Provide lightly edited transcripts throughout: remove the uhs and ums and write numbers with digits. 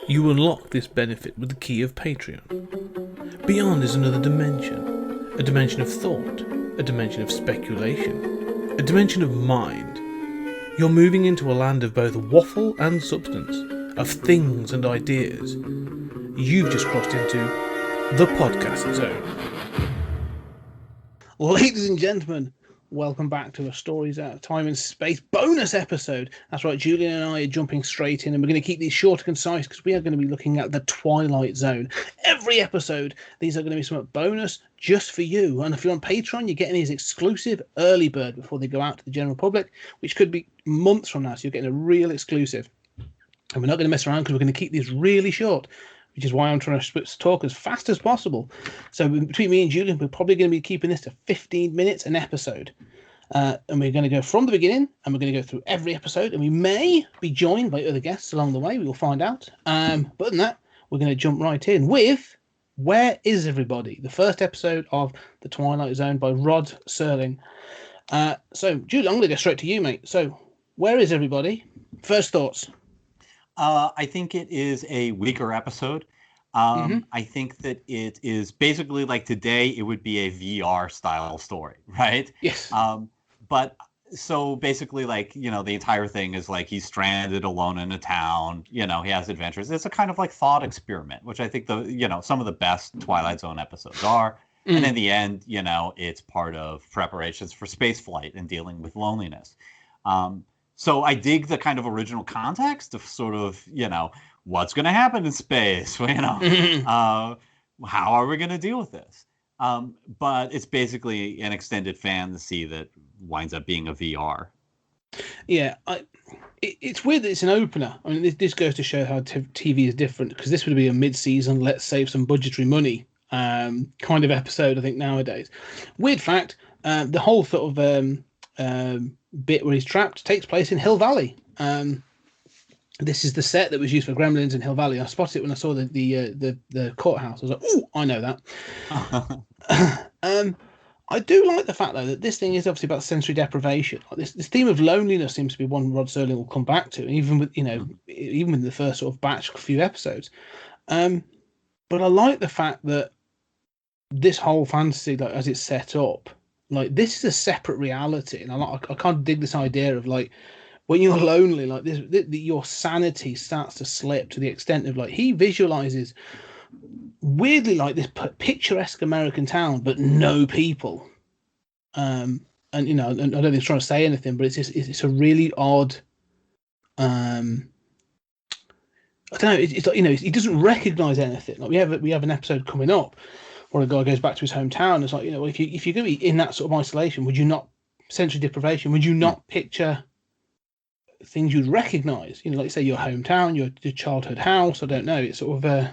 You unlock this benefit with the key of Patreon. Beyond is another dimension. A dimension of thought. A dimension of speculation. A dimension of mind. You're moving into a land of both waffle and substance. Of things and ideas. You've just crossed into the podcast zone. Ladies and gentlemen, welcome back to a Stories Out of Time and Space bonus episode. That's right, Julian and I are jumping straight in, and we're going to keep these short and concise because we are going to be looking at the Twilight Zone. Every episode, these are going to be somewhat bonus just for you. And if you're on Patreon, you're getting these exclusive early bird before they go out to the general public, which could be months from now, so you're getting a real exclusive. And we're not going to mess around because we're going to keep these really short, which is why I'm trying to talk as fast as possible. So between me and Julian, we're probably going to be keeping this to 15 minutes an episode. And we're going to go from the beginning, and we're going to go through every episode, and we may be joined by other guests along the way. We will find out. But other than that, we're going to jump right in with Where Is Everybody? The first episode of The Twilight Zone by Rod Serling. So, Julian, I'm going to go straight to you, mate. So, where is everybody? First thoughts. I think it is a weaker episode. I think that it is basically like today, it would be a VR style story, right? Yes. But so basically, like, you know, the entire thing is like he's stranded alone in a town. You know, he has adventures. It's a kind of like thought experiment, which I think some of the best Twilight Zone episodes are. And in the end, you know, it's part of preparations for space flight and dealing with loneliness. So I dig the kind of original context of sort of, you know, what's going to happen in space, you know, how are we going to deal with this? But it's basically an extended fantasy that winds up being a VR. Yeah, it's weird that it's an opener. I mean, this goes to show how TV is different, because this would be a mid-season, let's save some budgetary money kind of episode, I think, nowadays. Weird fact, the whole sort of bit where he's trapped takes place in Hill Valley. This is the set that was used for Gremlins in Hill Valley. I spotted it when I saw the courthouse. I was like, "Oh, I know that." I do like the fact, though, that this thing is obviously about sensory deprivation. Like this theme of loneliness seems to be one Rod Serling will come back to, even with even with the first sort of batch few episodes. But I like the fact that this whole fantasy, like as it's set up, like this is a separate reality, and I can't dig this idea of like when you're lonely like this, your sanity starts to slip to the extent of like he visualizes weirdly like this picturesque American town, but no people. And you know, and I don't think he's trying to say anything, but it's a really odd. I don't know. It's like, you know, he doesn't recognize anything. Like we have an episode coming up where a guy goes back to his hometown. It's like, you know, if you're going to be in that sort of isolation, would you not, sensory deprivation, would you not picture things you'd recognize? You know, like say your hometown, your childhood house. I don't know. It's sort of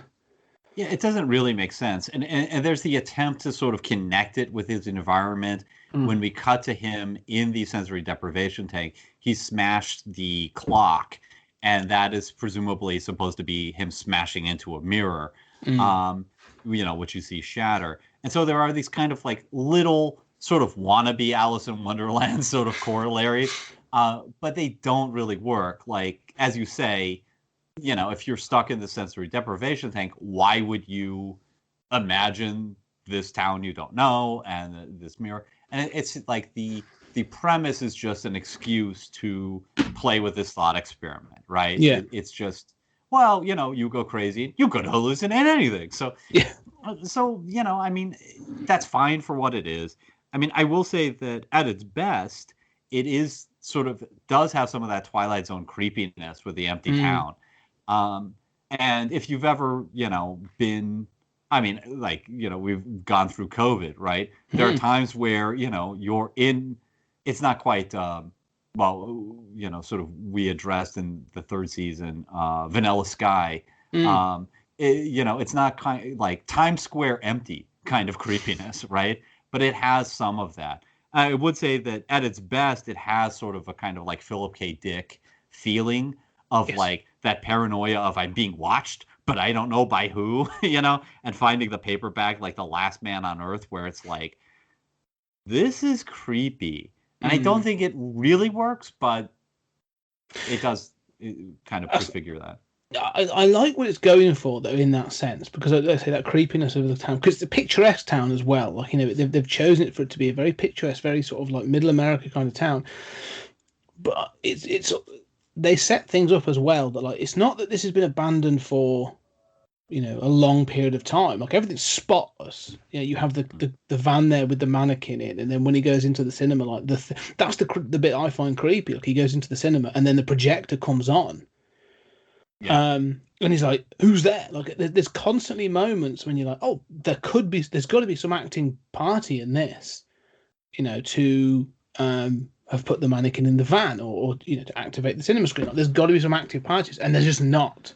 yeah, it doesn't really make sense. And there's the attempt to sort of connect it with his environment. When we cut to him in the sensory deprivation tank, he smashed the clock, and that is presumably supposed to be him smashing into a mirror, you know, which you see shatter. And so there are these kind of like little sort of wannabe Alice in Wonderland sort of corollaries, but they don't really work. Like, as you say, you know, if you're stuck in the sensory deprivation tank, why would you imagine this town you don't know and this mirror? And it's like the premise is just an excuse to play with this thought experiment, right? Yeah. It's just, well, you know, you go crazy, you could hallucinate anything. So, yeah. So, you know, I mean, that's fine for what it is. I mean, I will say that at its best, it is sort of does have some of that Twilight Zone creepiness with the empty town. And if you've ever, you know, been, I mean, like, you know, we've gone through COVID, right? There are times where, you know, you're in, it's not quite, well, you know, sort of we addressed in the third season, Vanilla Sky. You know, it's not kind of like Times Square empty kind of creepiness, right? But it has some of that. I would say that at its best, it has sort of a kind of like Philip K. Dick feeling of like that paranoia of I'm being watched, but I don't know by who, you know, and finding the paperback like The Last Man on Earth, where it's like, this is creepy. And I don't think it really works, but it does kind of prefigure that. I like what it's going for though in that sense, because I say that creepiness of the town, because it's a picturesque town as well. Like, you know, they've chosen it for it to be a very picturesque, very sort of like middle America kind of town. But it's they set things up as well that, like, it's not that this has been abandoned for, you know, a long period of time. Like, everything's spotless. You know, you have the van there with the mannequin in, and then when he goes into the cinema, like that's the bit I find creepy. Like, he goes into the cinema and then the projector comes on. Yeah. And he's like, "Who's there?" Like, there's constantly moments when you're like, "Oh, there's got to be some acting party in this," you know, to have put the mannequin in the van, or you know, to activate the cinema screen. Like, there's got to be some active parties, and there's just not.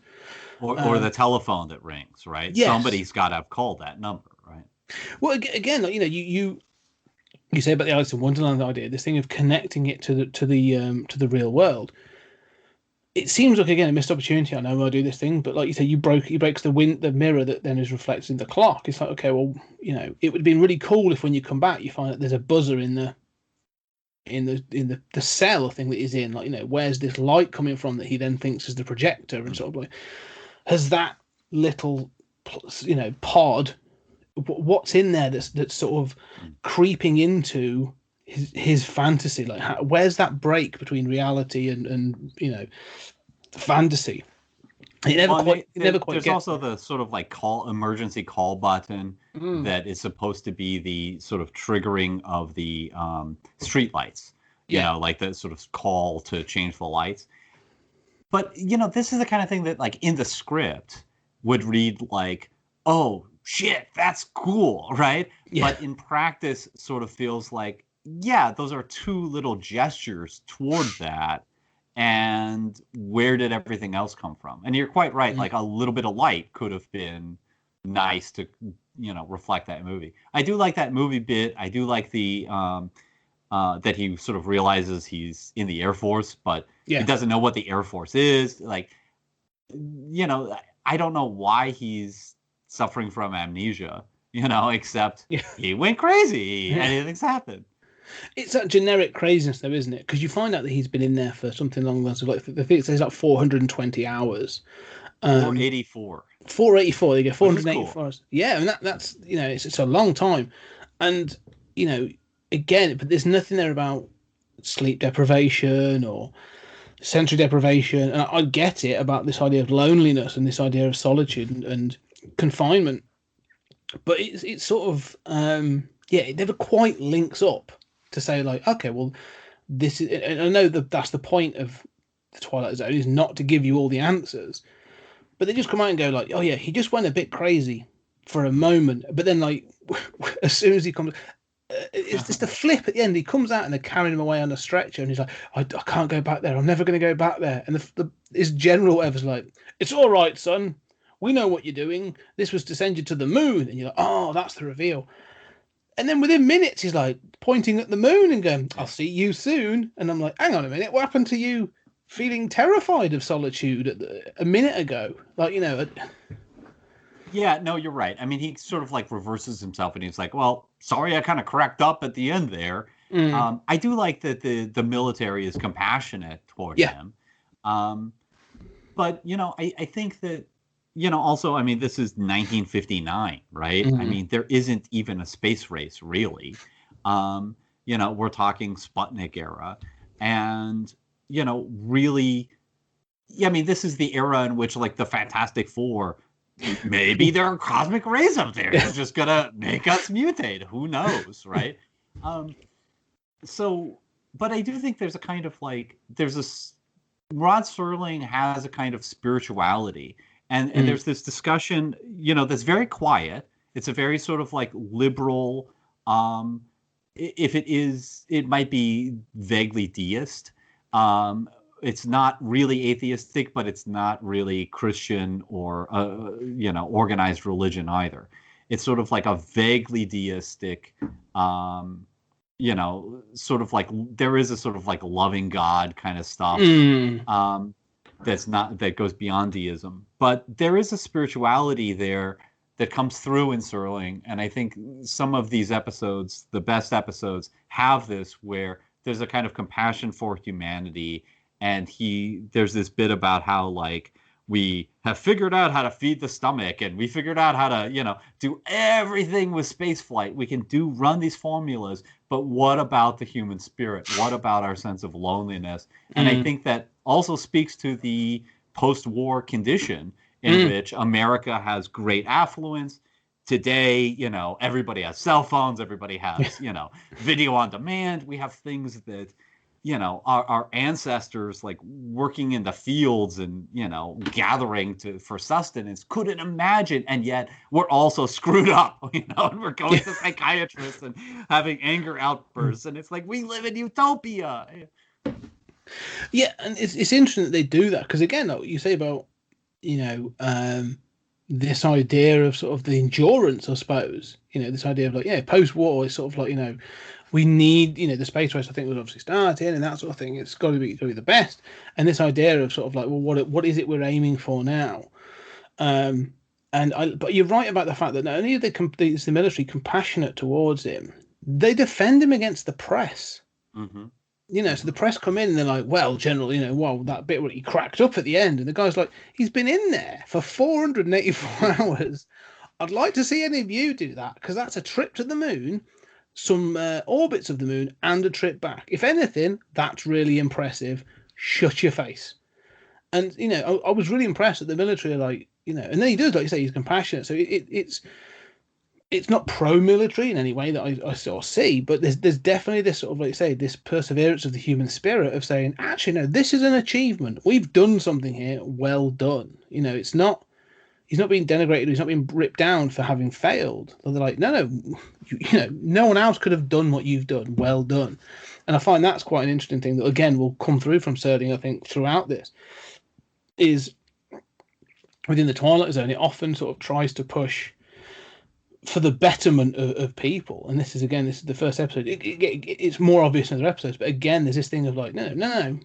Or the telephone that rings, right? Yes. Somebody's got to have called that number, right? Well, again, like, you know, you say about the Alice in Wonderland idea, this thing of connecting it to the real world. It seems like, again, a missed opportunity. I know I do this thing, but like you say, he breaks the mirror that then is reflected in the clock. It's like, okay, well, you know, it would have been really cool if when you come back you find that there's a buzzer in the cell thing that he's in. Like, you know, where's this light coming from that he then thinks is the projector, and sort of like, has that little, you know, pod, what's in there that's sort of creeping into his fantasy? Like, where's that break between reality and you know, fantasy? It never quite. There's also the sort of like emergency call button that is supposed to be the sort of triggering of the street lights. You know, like the sort of call to change the lights. But, you know, this is the kind of thing that, like, in the script would read like, "Oh shit, that's cool," right? Yeah. But in practice, sort of feels like, yeah, those are two little gestures toward that. And where did everything else come from? And you're quite right. Like, a little bit of light could have been nice to, you know, reflect that movie. I do like that movie bit. I do like the that he sort of realizes he's in the Air Force, but he doesn't know what the Air Force is. Like, you know, I don't know why he's suffering from amnesia, you know, except he went crazy and anything's happened. It's that generic craziness, though, isn't it? Because you find out that he's been in there for something along those lines. Like, the thing says like 420 hours. 484. 484. They go 484 cool. hours. Yeah, and that's, you know, it's a long time, and, you know, again, but there's nothing there about sleep deprivation or sensory deprivation, and I get it about this idea of loneliness and this idea of solitude and confinement, but it's sort of it never quite links up to say, like, okay, well, this is, and I know that's the point of the Twilight Zone, is not to give you all the answers, but they just come out and go like, oh yeah, he just went a bit crazy for a moment, but then, like, as soon as he comes, it's just a flip at the end. He comes out and they're carrying him away on a stretcher, and he's like, I can't go back there. I'm never going to go back there. And his general whatever's like, "It's all right, son. We know what you're doing. This was to send you to the moon." And you're like, "Oh, that's the reveal." And then within minutes, he's like pointing at the moon and going, "I'll see you soon." And I'm like, "Hang on a minute. What happened to you feeling terrified of solitude a minute ago?" Like, you know. Yeah, no, you're right. I mean, he sort of like reverses himself, and he's like, "Well, sorry, I kind of cracked up at the end there." I do like that the military is compassionate toward him. But, you know, I think that, you know, also, I mean, this is 1959, right? I mean, there isn't even a space race, really. You know, we're talking Sputnik era. And, you know, really, I mean, this is the era in which, like, the Fantastic Four, maybe there are cosmic rays up there. It's just going to make us mutate. Who knows, right? So, but I do think there's a kind of, like, Rod Serling has a kind of spirituality. And there's this discussion, you know, that's very quiet. It's a very sort of like liberal, if it is, it might be vaguely deist. It's not really atheistic, but it's not really Christian or, you know, organized religion either. It's sort of like a vaguely deistic, you know, sort of like, there is a sort of like loving God kind of stuff. That goes beyond deism, but there is a spirituality there that comes through in Serling, and I think some of these episodes, the best episodes, have this, where there's a kind of compassion for humanity, and there's this bit about how like we have figured out how to feed the stomach, and we figured out how to, do everything with space flight. We can run these formulas, but what about the human spirit? What about our sense of loneliness? And I think that also speaks to the post-war condition in which America has great affluence. Today, everybody has cell phones, everybody has, video on demand. We have things that, our ancestors, like working in the fields and, gathering for sustenance, couldn't imagine. And yet we're also screwed up, and we're going to psychiatrists and having anger outbursts. And it's like, we live in utopia. Yeah, and it's interesting that they do that, because again, like you say about, this idea of sort of the endurance, I suppose, this idea of like, post-war is sort of like, we need, the space race, I think, was obviously starting and that sort of thing. It's got to be the best. And this idea of sort of like, well, what is it we're aiming for now? But you're right about the fact that not only are the military compassionate towards him, they defend him against the press. Mm-hmm. So the press come in and they're like, well, General, well, that bit where he cracked up at the end, and the guy's like, he's been in there for 484 hours. I'd like to see any of you do that, because that's a trip to the moon, some orbits of the moon, and a trip back. If anything, that's really impressive. Shut your face. And, I was really impressed that the military are like, and then he does, like you say, he's compassionate. So it's not pro-military in any way that I sort of see, but there's definitely this sort of, like you say, this perseverance of the human spirit of saying, actually, no, this is an achievement. We've done something here. Well done. He's not being denigrated. He's not being ripped down for having failed. They're like, no, no one else could have done what you've done. Well done. And I find that's quite an interesting thing that, again, will come through from Serling, I think, throughout this, is within the Twilight Zone, it often sort of tries to push for the betterment of people. And this is the first episode. It's more obvious in other episodes, but again, there's this thing of like, no,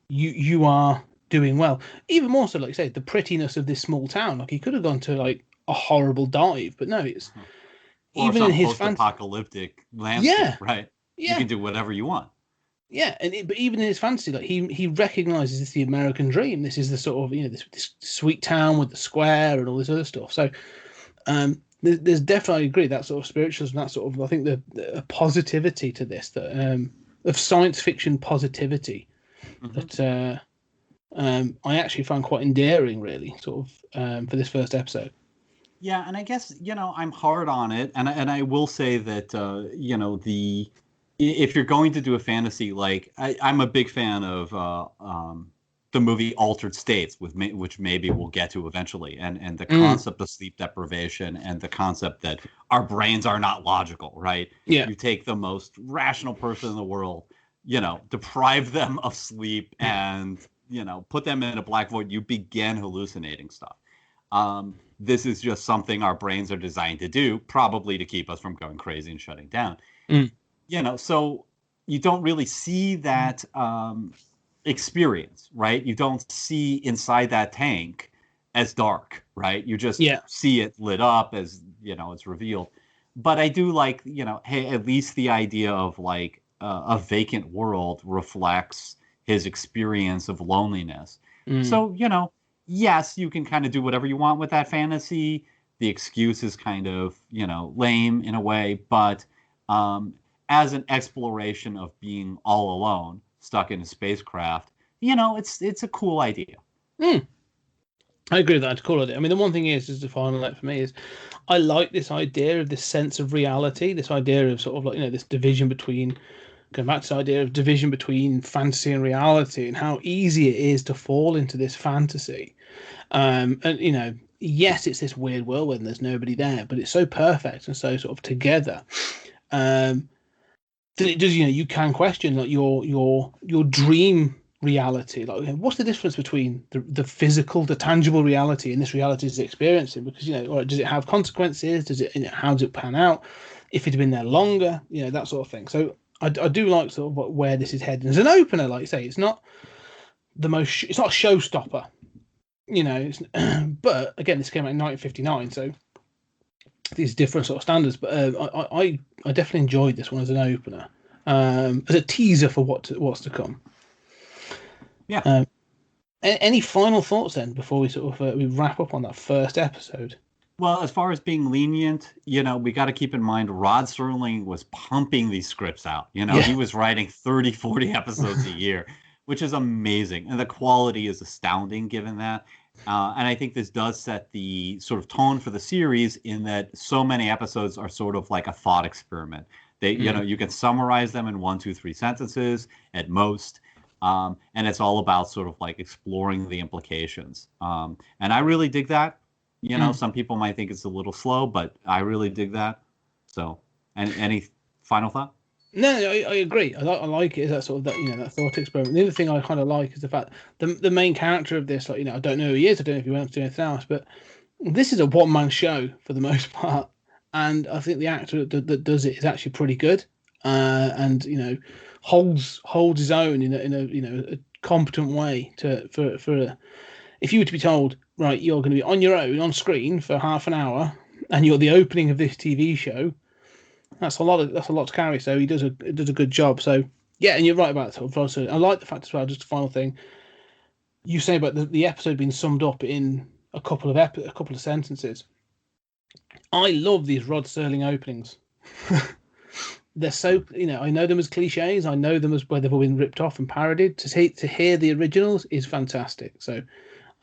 you are doing well. Even more so, like you say, the prettiness of this small town. Like, he could have gone to like a horrible dive, but no, it's or even some in his post-apocalyptic landscape, right? Yeah, you can do whatever you want. Yeah, but even in his fantasy, like he recognizes it's the American dream. This is the sort of this sweet town with the square and all this other stuff. So, there's definitely, I agree, that sort of spiritualism, that sort of, I think the positivity to this, that of science fiction positivity, that I actually found quite endearing, really, sort of, for this first episode. Yeah, and I guess I'm hard on it, and I will say that if you're going to do a fantasy, like I'm a big fan of the movie Altered States, which maybe we'll get to eventually, and the concept of sleep deprivation and the concept that our brains are not logical, right? Yeah. You take the most rational person in the world, deprive them of sleep and, put them in a black void, you begin hallucinating stuff. This is just something our brains are designed to do, probably to keep us from going crazy and shutting down. So you don't really see that experience, right? You don't see inside that tank as dark, right? You just see it lit up as, it's revealed. But I do like, hey, at least the idea of like a vacant world reflects his experience of loneliness. So, yes, you can kind of do whatever you want with that fantasy. The excuse is kind of, lame in a way, but as an exploration of being all alone, stuck in a spacecraft, it's a cool idea. I agree with that. It's a cool idea. I mean, the one thing is the final note for me is I like this idea of this sense of reality, this idea of sort of like, this division between, going back to the idea of division between fantasy and reality, and how easy it is to fall into this fantasy. And, yes, it's this weird world when there's nobody there, but it's so perfect and so sort of together. That it does, you can question like your dream reality. Like, what's the difference between the physical, the tangible reality and this reality is experiencing? Because, or does it have consequences? Does it, how does it pan out? If it had been there longer, that sort of thing. So I do like sort of where this is heading. As an opener, like you say, it's not it's not a showstopper, but again, this came out in 1959, so these different sort of standards. But I definitely enjoyed this one as an opener. as a teaser for what's to come. Yeah. Any final thoughts then before we sort of we wrap up on that first episode? Well, as far as being lenient, we got to keep in mind Rod Serling was pumping these scripts out. He was writing 30, 40 episodes a year, which is amazing. And the quality is astounding given that. And I think this does set the sort of tone for the series in that so many episodes are sort of like a thought experiment. They, you can summarize them in 1, 2, 3 sentences at most. And it's all about sort of like exploring the implications. And I really dig that. Some people might think it's a little slow, but I really dig that. So, any final thought? No, I agree. I like it as that sort of that thought experiment. The other thing I kind of like is the fact the main character of this, I don't know who he is. I don't know if he went to do anything else, but this is a one-man show for the most part, and I think the actor that does it is actually pretty good, and holds his own in a competent way for if you were to be told, right, you're going to be on your own on screen for half an hour, and you're the opening of this TV show. That's a lot to carry. So he does a good job. So yeah, and you're right about that. I like the fact as well. Just a final thing, you say about the episode being summed up in a couple of sentences. I love these Rod Serling openings. They're so I know them as cliches. I know them as where they've all been ripped off and parodied. To hear the originals is fantastic. So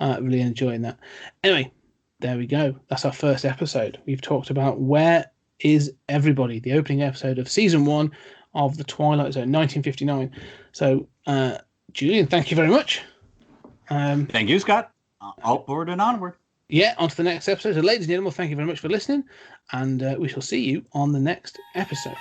really enjoying that. Anyway, there we go. That's our first episode. We've talked about Where Is Everybody, the opening episode of season 1 of the Twilight Zone, 1959. So, Julian, thank you very much. Thank you, Scott. Upward and onward. Yeah, on to the next episode. So, ladies and gentlemen, thank you very much for listening, and we shall see you on the next episode.